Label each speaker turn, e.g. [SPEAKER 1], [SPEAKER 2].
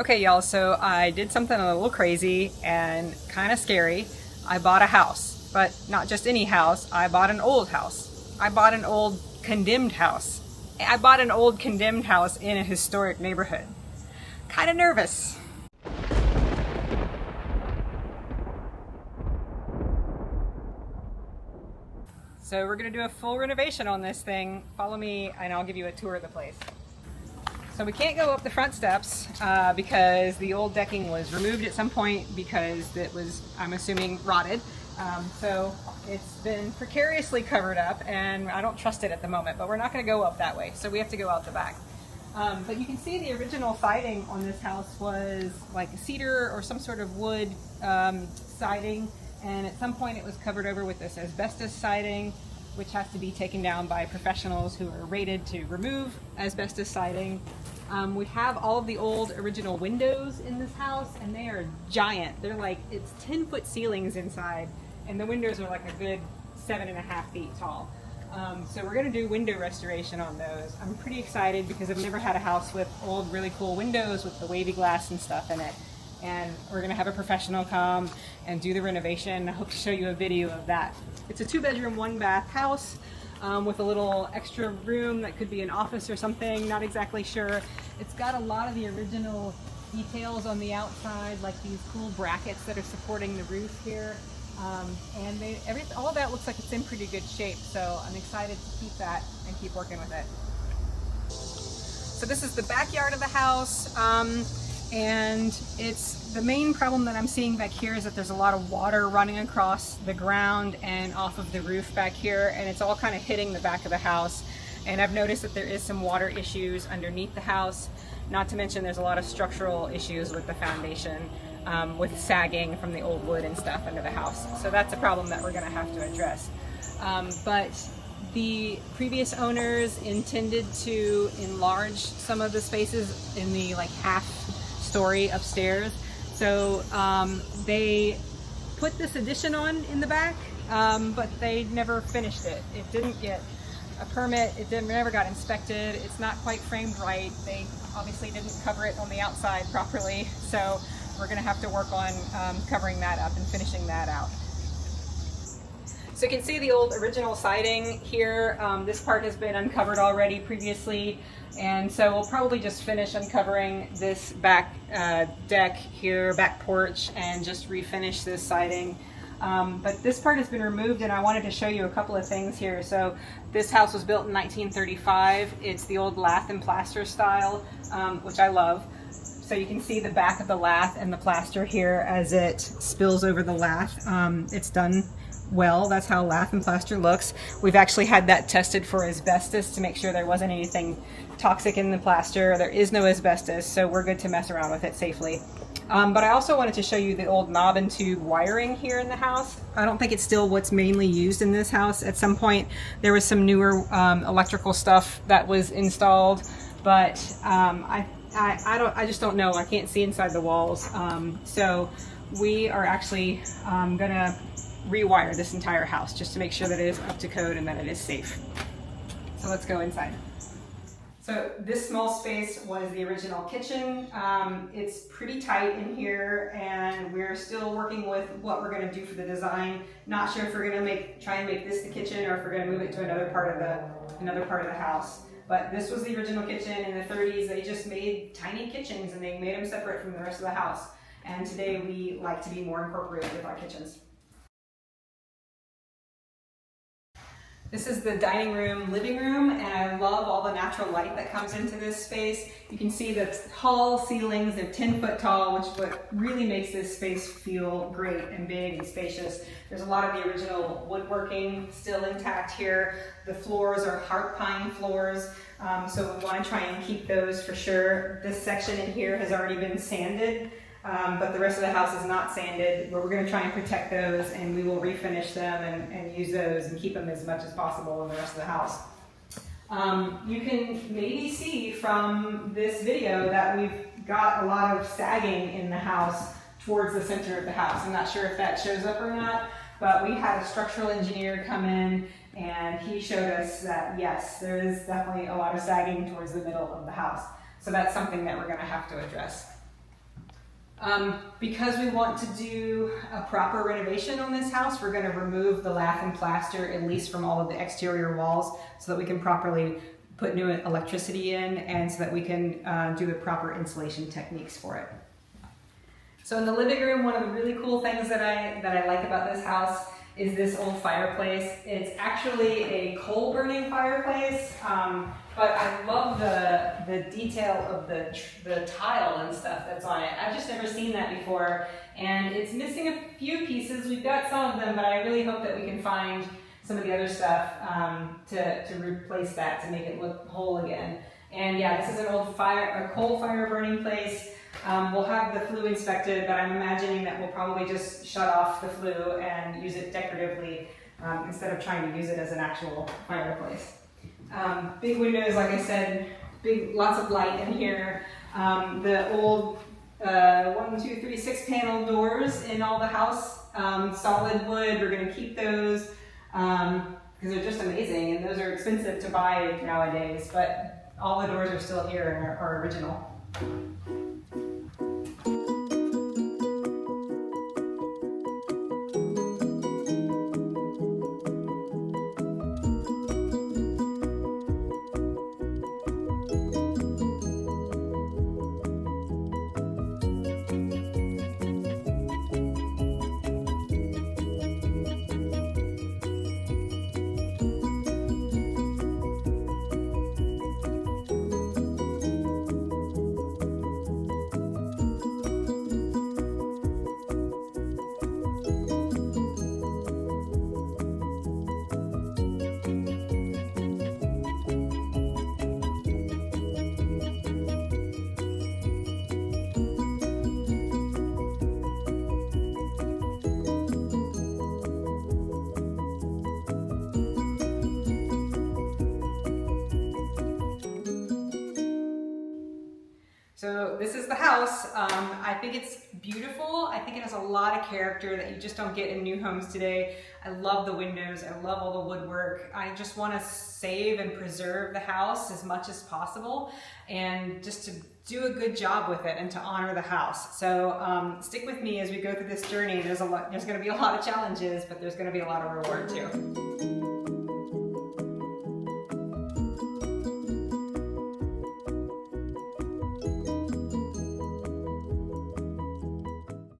[SPEAKER 1] Okay, y'all, so I did something a little crazy and kind of scary. I bought a house, but not just any house. I bought an old house. I bought an old condemned house. I bought an old condemned house in a historic neighborhood. Kind of nervous. So we're gonna do a full renovation on this thing. Follow me and I'll give you a tour of the place. So we can't go up the front steps because the old decking was removed at some point because it was, I'm assuming, rotted. So it's been precariously covered up and I don't trust it at the moment, but we're not going to go up that way. So we have to go out the back. But you can see the original siding on this house was like cedar or some sort of wood siding. And at some point it was covered over with this asbestos siding, which has to be taken down by professionals who are rated to remove asbestos siding. We have all of the old original windows in this house and they are giant. They're like, it's 10-foot ceilings inside and the windows are like a good 7.5 feet tall. So we're gonna do window restoration on those. I'm pretty excited because I've never had a house with old really cool windows with the wavy glass and stuff in it. And we're gonna have a professional come and do the renovation. I hope to show you a video of that. It's a 2-bedroom, 1-bath house with a little extra room that could be an office or something, not exactly sure. It's got a lot of the original details on the outside, like these cool brackets that are supporting the roof here. And all of that looks like it's in pretty good shape, so I'm excited to keep that and keep working with it. So this is the backyard of the house. And the main problem that I'm seeing back here is that there's a lot of water running across the ground and off of the roof back here, and it's all kind of hitting the back of the house. And I've noticed that there is some water issues underneath the house, not to mention there's a lot of structural issues with the foundation, with sagging from the old wood and stuff under the house. So that's a problem that we're gonna have to address. But the previous owners intended to enlarge some of the spaces in the half story upstairs. So they put this addition on in the back, but they never finished it. It didn't get a permit, never got inspected, it's not quite framed right. They obviously didn't cover it on the outside properly, so we're gonna have to work on covering that up and finishing that out. So you can see the old original siding here. This part has been uncovered already previously, and so we'll probably just finish uncovering this back deck here, back porch, and just refinish this siding. But this part has been removed and I wanted to show you a couple of things here. So this house was built in 1935. It's the old lath and plaster style, which I love. So you can see the back of the lath and the plaster here as it spills over the lath. It's done well. That's how lath and plaster looks. We've actually had that tested for asbestos to make sure there wasn't anything toxic in the plaster. There is no asbestos, so we're good to mess around with it safely. But I also wanted to show you the old knob and tube wiring here in the house. I don't think it's still what's mainly used in this house. At some point there was some newer electrical stuff that was installed, but I just don't know. I can't see inside the walls. So we are actually gonna rewire this entire house just to make sure that it is up to code and that it is safe. So let's go inside. So this small space was the original kitchen. It's pretty tight in here and we're still working with what we're gonna do for the design. Not sure if we're gonna try and make this the kitchen or if we're gonna move it to another part of the house. But this was the original kitchen in the 30s. They just made tiny kitchens and they made them separate from the rest of the house. And today we like to be more incorporated with our kitchens. This is the dining room, living room, and I love all the natural light that comes into this space. You can see the tall ceilings, they're 10-foot tall, which what really makes this space feel great and big and spacious. There's a lot of the original woodworking still intact here. The floors are heart pine floors, so we want to try and keep those for sure. This section in here has already been sanded. But the rest of the house is not sanded, but we're going to try and protect those and we will refinish them and use those and keep them as much as possible in the rest of the house. You can maybe see from this video that we've got a lot of sagging in the house towards the center of the house. I'm not sure if that shows up or not, but we had a structural engineer come in and he showed us that yes, there is definitely a lot of sagging towards the middle of the house. So that's something that we're going to have to address. Because we want to do a proper renovation on this house, we're going to remove the lath and plaster, at least from all of the exterior walls, so that we can properly put new electricity in and so that we can do the proper insulation techniques for it. So in the living room, one of the really cool things that I like about this house is this old fireplace. It's actually a coal burning fireplace, but I love the detail of the tile and stuff that's on it. I've just never seen that before, and it's missing a few pieces. We've got some of them, but I really hope that we can find some of the other stuff to replace that, to make it look whole again. And yeah, this is an old a coal fire burning place. We'll have the flue inspected, but I'm imagining that we'll probably just shut off the flue and use it decoratively instead of trying to use it as an actual fireplace. Big windows, like I said, lots of light in here. The old 6 panel doors in all the house, solid wood. We're going to keep those because they're just amazing, and those are expensive to buy nowadays, but all the doors are still here and are original. So this is the house. I think it's beautiful. I think it has a lot of character that you just don't get in new homes today. I love the windows. I love all the woodwork. I just want to save and preserve the house as much as possible and just to do a good job with it and to honor the house. So stick with me as we go through this journey. There's going to be a lot of challenges, but there's going to be a lot of reward too.